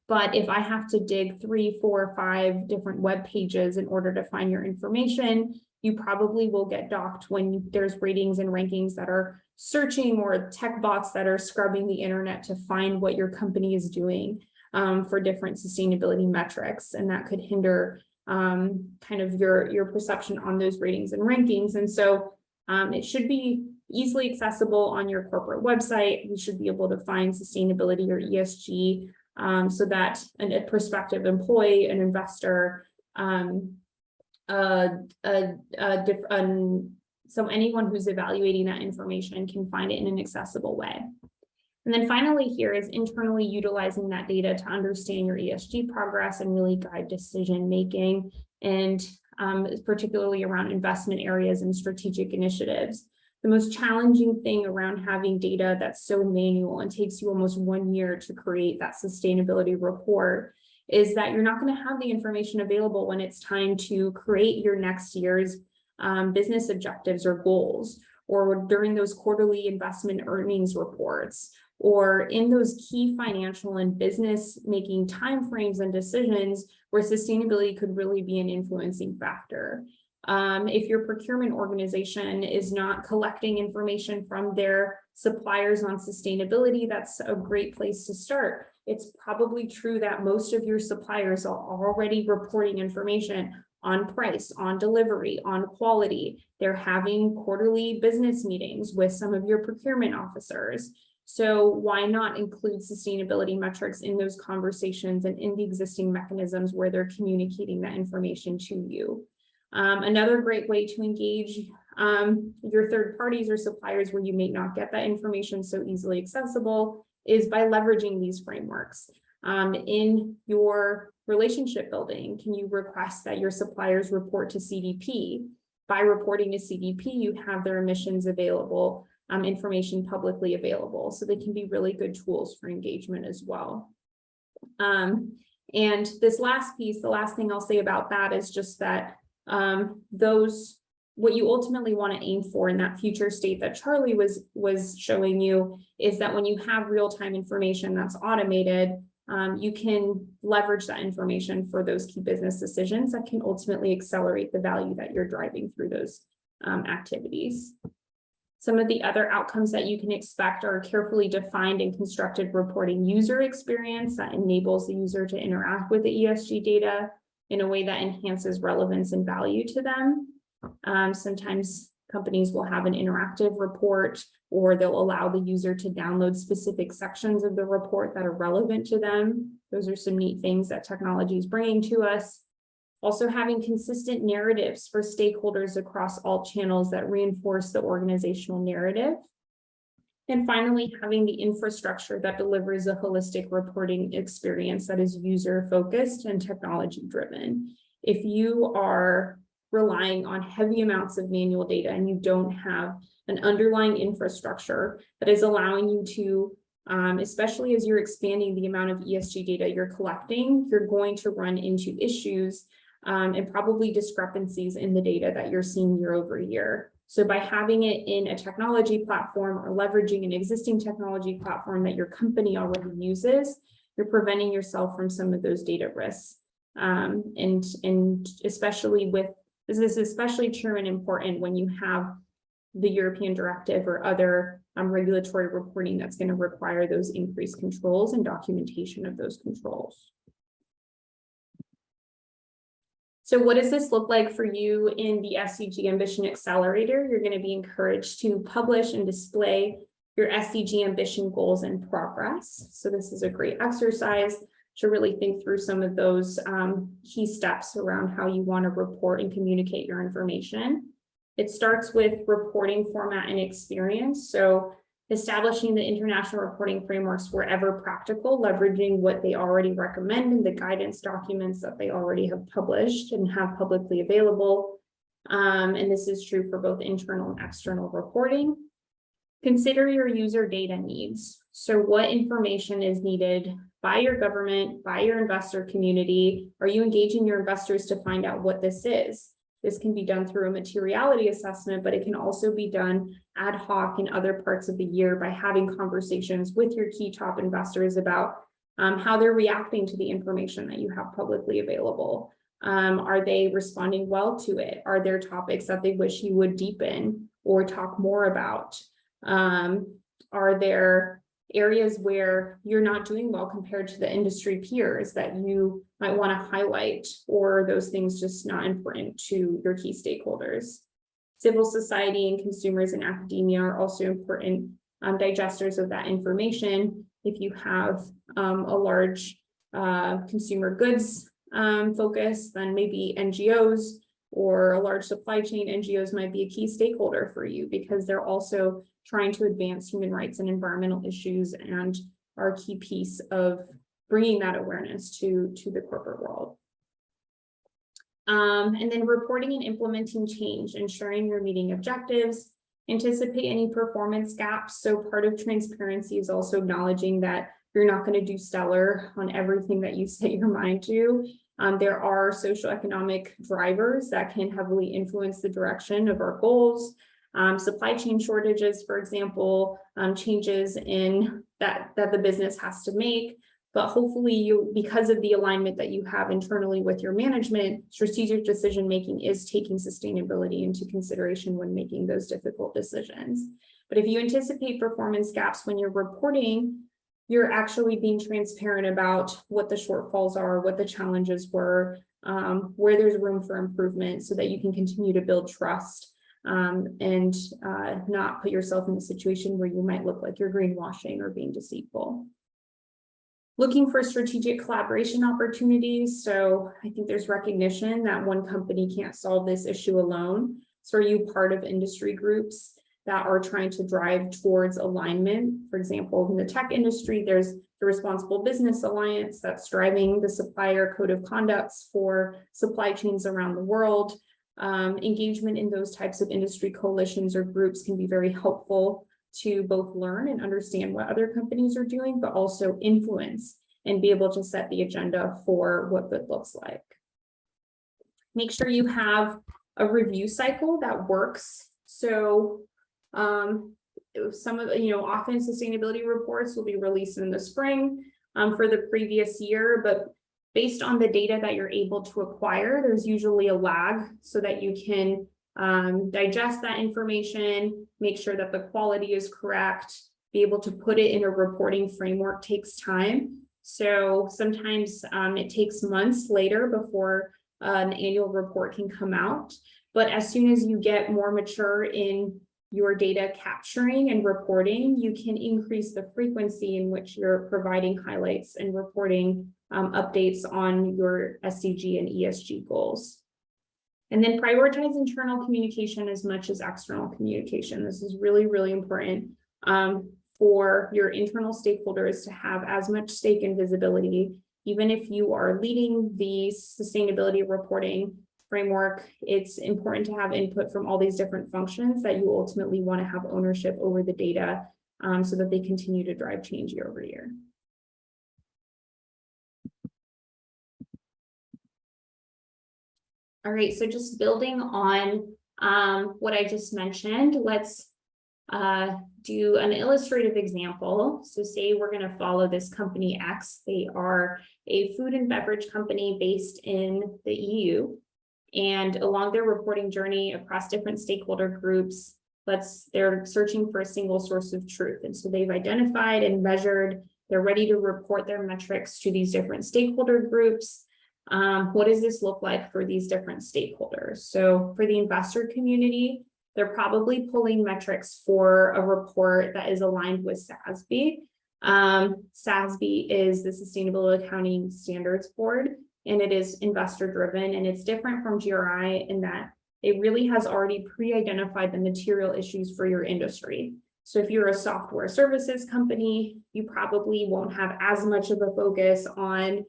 But if I have to dig 3, 4, 5 different web pages in order to find your information, you probably will get docked when there's ratings and rankings that are searching, or tech bots that are scrubbing the internet to find what your company is doing for different sustainability metrics. And that could hinder kind of your perception on those ratings and rankings. And so it should be easily accessible on your corporate website. We should be able to find sustainability or ESG so that a prospective employee, an investor, so anyone who's evaluating that information can find it in an accessible way. And then finally here is internally utilizing that data to understand your ESG progress and really guide decision making, and particularly around investment areas and strategic initiatives. The most challenging thing around having data that's so manual and takes you almost 1 year to create that sustainability report is that you're not going to have the information available when it's time to create your next year's business objectives or goals, or during those quarterly investment earnings reports, or in those key financial and business making timeframes and decisions where sustainability could really be an influencing factor. If your procurement organization is not collecting information from their suppliers on sustainability, that's a great place to start. It's probably true that most of your suppliers are already reporting information on price, on delivery, on quality. They're having quarterly business meetings with some of your procurement officers. So why not include sustainability metrics in those conversations and in the existing mechanisms where they're communicating that information to you? Another great way to engage your third parties or suppliers where you may not get that information so easily accessible is by leveraging these frameworks. In your relationship building, can you request that your suppliers report to CDP? By reporting to CDP, you have their emissions available, information publicly available, so they can be really good tools for engagement as well. And this last piece, the last thing I'll say about that is just that what you ultimately want to aim for in that future state that Charlie was showing you is that when you have real-time information that's automated, you can leverage that information for those key business decisions that can ultimately accelerate the value that you're driving through those activities. Some of the other outcomes that you can expect are carefully defined and constructed reporting user experience that enables the user to interact with the ESG data in a way that enhances relevance and value to them. Sometimes companies will have an interactive report, or they'll allow the user to download specific sections of the report that are relevant to them. Those are some neat things that technology is bringing to us. Also having consistent narratives for stakeholders across all channels that reinforce the organizational narrative. And finally, having the infrastructure that delivers a holistic reporting experience that is user-focused and technology-driven. If you are relying on heavy amounts of manual data and you don't have an underlying infrastructure that is allowing you to, especially as you're expanding the amount of ESG data you're collecting, you're going to run into issues and probably discrepancies in the data that you're seeing year over year. So by having it in a technology platform or leveraging an existing technology platform that your company already uses, you're preventing yourself from some of those data risks. And especially with, this is especially true and important when you have the European directive or other regulatory reporting that's going to require those increased controls and documentation of those controls. So what does this look like for you in the SDG Ambition Accelerator? You're going to be encouraged to publish and display your SDG ambition goals and progress. So this is a great exercise to really think through some of those key steps around how you want to report and communicate your information. It starts with reporting format and experience. So establishing the international reporting frameworks wherever practical, leveraging what they already recommend in the guidance documents that they already have published and have publicly available. And this is true for both internal and external reporting. Consider your user data needs. So what information is needed by your government, by your investor community? Are you engaging your investors to find out what this is? This can be done through a materiality assessment, but it can also be done ad hoc in other parts of the year by having conversations with your key top investors about how they're reacting to the information that you have publicly available. Are they responding well to it? Are there topics that they wish you would deepen or talk more about? Are there areas where you're not doing well compared to the industry peers that you might want to highlight, or those things just not important to your key stakeholders. Civil society and consumers and academia are also important digesters of that information. If you have a large consumer goods focus, then maybe NGOs or a large supply chain NGOs might be a key stakeholder for you, because they're also trying to advance human rights and environmental issues and are a key piece of bringing that awareness to the corporate world. And then reporting and implementing change, ensuring you're meeting objectives, anticipate any performance gaps. So part of transparency is also acknowledging that you're not going to do stellar on everything that you set your mind to. There are socioeconomic drivers that can heavily influence the direction of our goals. Supply chain shortages, for example, changes in that the business has to make. But hopefully you, because of the alignment that you have internally with your management, strategic decision-making is taking sustainability into consideration when making those difficult decisions. But if you anticipate performance gaps when you're reporting, you're actually being transparent about what the shortfalls are, what the challenges were, where there's room for improvement, so that you can continue to build trust and not put yourself in a situation where you might look like you're greenwashing or being deceitful. Looking for strategic collaboration opportunities. So I think there's recognition that one company can't solve this issue alone. So are you part of industry groups that are trying to drive towards alignment? For example, in the tech industry, there's the Responsible Business Alliance that's driving the supplier code of conducts for supply chains around the world. Engagement in those types of industry coalitions or groups can be very helpful to both learn and understand what other companies are doing, but also influence and be able to set the agenda for what good looks like. Make sure you have a review cycle that works. So some of often sustainability reports will be released in the spring for the previous year, but based on the data that you're able to acquire, there's usually a lag so that you can digest that information, make sure that the quality is correct, be able to put it in a reporting framework takes time. So sometimes it takes months later before an annual report can come out. But as soon as you get more mature in your data capturing and reporting, you can increase the frequency in which you're providing highlights and reporting updates on your SDG and ESG goals. And then prioritize internal communication as much as external communication. This is really, really important for your internal stakeholders to have as much stake and visibility. Even if you are leading the sustainability reporting framework, it's important to have input from all these different functions that you ultimately want to have ownership over the data so that they continue to drive change year over year. All right, so just building on what I just mentioned, let's do an illustrative example. So say we're going to follow this company X. They are a food and beverage company based in the EU. And along their reporting journey across different stakeholder groups, they're searching for a single source of truth. And so they've identified and measured, they're ready to report their metrics to these different stakeholder groups. What does this look like for these different stakeholders? So for the investor community, they're probably pulling metrics for a report that is aligned with SASB. SASB is the Sustainable Accounting Standards Board, and it is investor driven, and it's different from GRI in that it really has already pre-identified the material issues for your industry. So if you're a software services company, you probably won't have as much of a focus on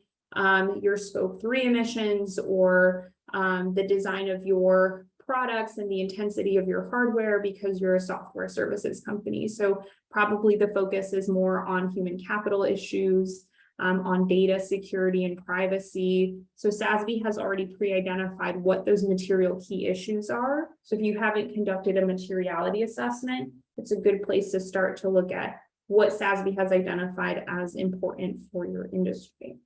your scope 3 emissions or the design of your products and the intensity of your hardware because you're a software services company. So probably the focus is more on human capital issues, on data security and privacy. So SASB has already pre-identified what those material key issues are. So if you haven't conducted a materiality assessment, it's a good place to start to look at what SASB has identified as important for your industry.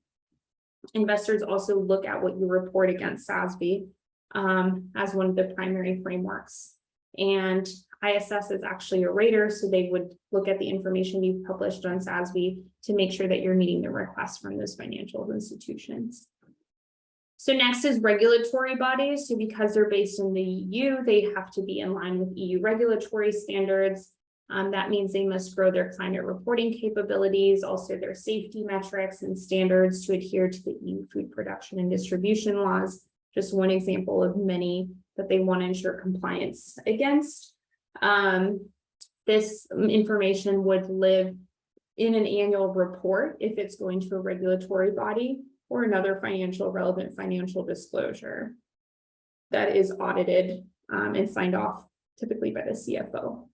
Investors also look at what you report against SASB as one of the primary frameworks. And ISS is actually a rater, so they would look at the information you've published on SASB to make sure that you're meeting the requests from those financial institutions. So next is regulatory bodies. So because they're based in the EU, they have to be in line with EU regulatory standards. That means they must grow their climate reporting capabilities, also their safety metrics and standards to adhere to the EU food production and distribution laws. Just one example of many that they want to ensure compliance against. This information would live in an annual report if it's going to a regulatory body or another relevant financial disclosure that is audited and signed off typically by the CFO.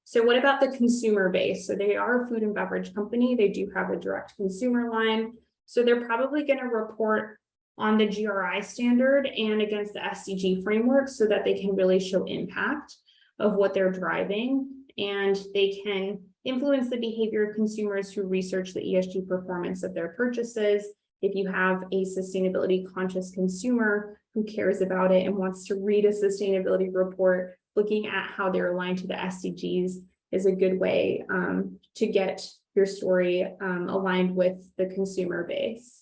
So what about the consumer base? So they are a food and beverage company. They do have a direct consumer line. So they're probably going to report on the GRI standard and against the SDG framework so that they can really show impact of what they're driving, and they can influence the behavior of consumers who research the ESG performance of their purchases. If you have a sustainability conscious consumer who cares about it and wants to read a sustainability report, looking at how they're aligned to the SDGs is a good way to get your story aligned with the consumer base.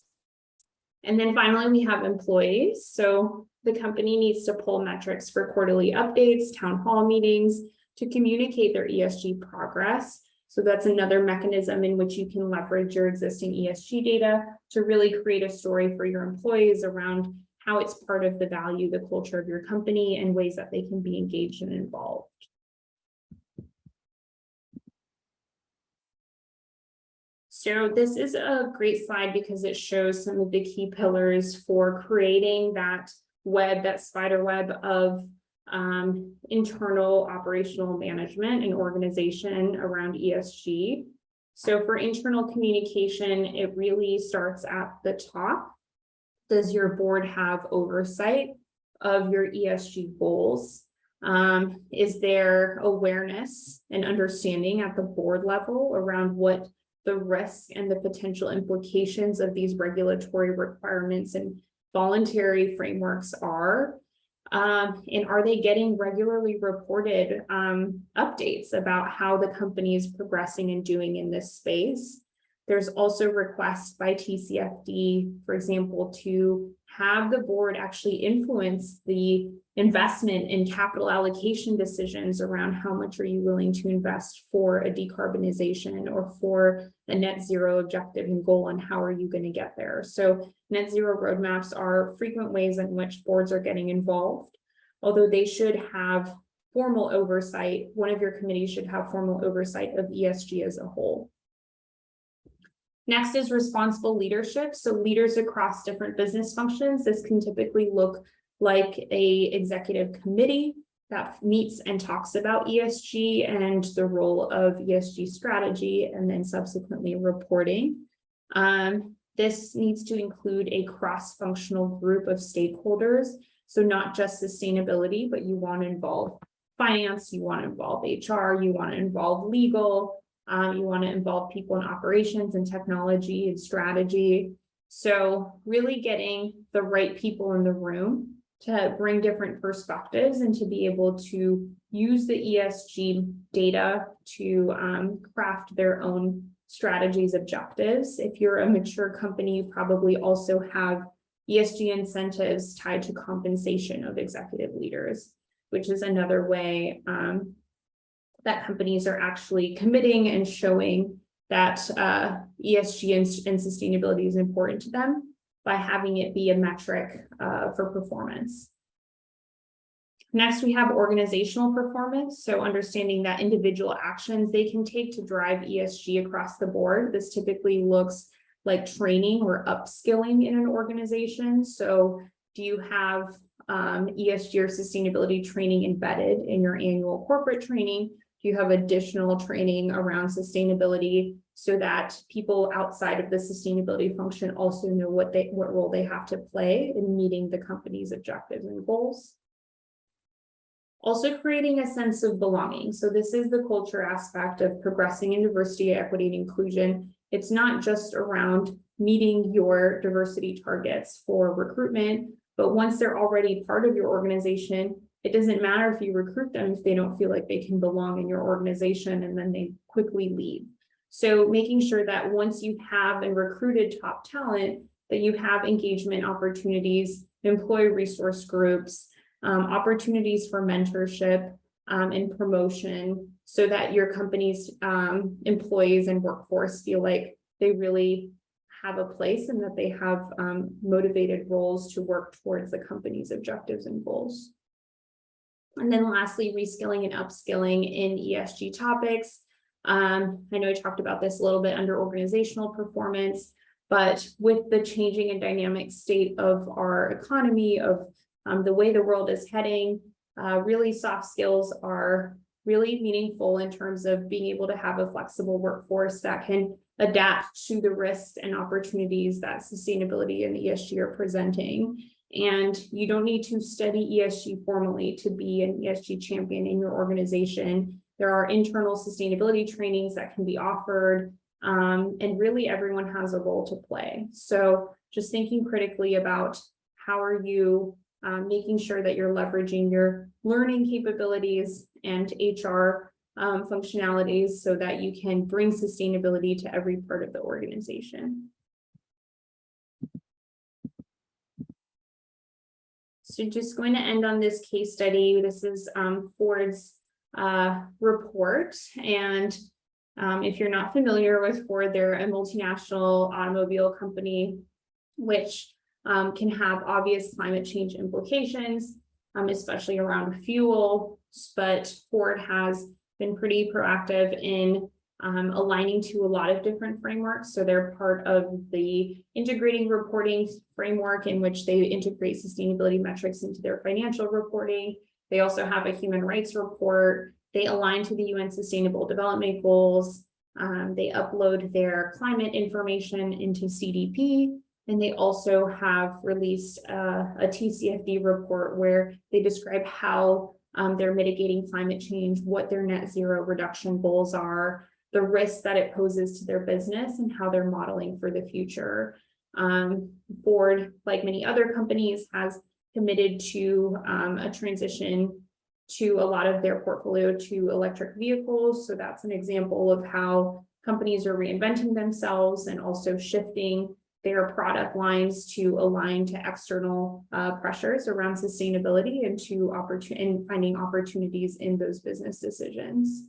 And then finally, we have employees. So the company needs to pull metrics for quarterly updates, town hall meetings to communicate their ESG progress. So that's another mechanism in which you can leverage your existing ESG data to really create a story for your employees around how it's part of the value, the culture of your company, and ways that they can be engaged and involved. So this is a great slide because it shows some of the key pillars for creating that web, that spider web of internal operational management and organization around ESG. So for internal communication, it really starts at the top. Does your board have oversight of your ESG goals? Is there awareness and understanding at the board level around what the risk and the potential implications of these regulatory requirements and voluntary frameworks are? And are they getting regularly reported updates about how the company is progressing and doing in this space? There's also requests by TCFD, for example, to have the board actually influence the investment in capital allocation decisions around how much are you willing to invest for a decarbonization or for a net zero objective and goal, and how are you going to get there? So net zero roadmaps are frequent ways in which boards are getting involved, although they should have formal oversight. One of your committees should have formal oversight of ESG as a whole. Next is responsible leadership. So leaders across different business functions. This can typically look like a executive committee that meets and talks about ESG and the role of ESG strategy and then subsequently reporting. This needs to include a cross-functional group of stakeholders. So not just sustainability, but you want to involve finance, you want to involve HR, you want to involve legal, you want to involve people in operations and technology and strategy. So really getting the right people in the room to bring different perspectives and to be able to use the ESG data to craft their own strategies, objectives. If you're a mature company, you probably also have ESG incentives tied to compensation of executive leaders, which is another way that companies are actually committing and showing that ESG and sustainability is important to them by having it be a metric for performance. Next, we have organizational performance. So understanding that individual actions they can take to drive ESG across the board. This typically looks like training or upskilling in an organization. So do you have ESG or sustainability training embedded in your annual corporate training? Do you have additional training around sustainability so that people outside of the sustainability function also know what role they have to play in meeting the company's objectives and goals? Also creating a sense of belonging. So this is the culture aspect of progressing in diversity, equity, and inclusion. It's not just around meeting your diversity targets for recruitment, but once they're already part of your organization, it doesn't matter if you recruit them if they don't feel like they can belong in your organization, and then they quickly leave. So making sure that once you have and recruited top talent, that you have engagement opportunities, employee resource groups, opportunities for mentorship and promotion, so that your company's employees and workforce feel like they really have a place and that they have motivated roles to work towards the company's objectives and goals. And then lastly, reskilling and upskilling in ESG topics. I know I talked about this a little bit under organizational performance, but with the changing and dynamic state of our economy, of the way the world is heading, really soft skills are really meaningful in terms of being able to have a flexible workforce that can adapt to the risks and opportunities that sustainability and ESG are presenting. And you don't need to study ESG formally to be an ESG champion in your organization. There are internal sustainability trainings that can be offered, and really everyone has a role to play. So just thinking critically about how are you making sure that you're leveraging your learning capabilities and HR functionalities so that you can bring sustainability to every part of the organization. So just going to end on this case study. This is Ford's report. And if you're not familiar with Ford, they're a multinational automobile company, which can have obvious climate change implications, especially around fuel. But Ford has been pretty proactive in aligning to a lot of different frameworks. So they're part of the integrating reporting framework, in which they integrate sustainability metrics into their financial reporting. They also have a human rights report. They align to the UN Sustainable Development Goals. They upload their climate information into CDP. And they also have released a TCFD report where they describe how they're mitigating climate change, what their net zero reduction goals are, the risks that it poses to their business, and how they're modeling for the future. Ford, like many other companies, has committed to a transition to a lot of their portfolio to electric vehicles. So that's an example of how companies are reinventing themselves and also shifting their product lines to align to external pressures around sustainability and to finding opportunities in those business decisions.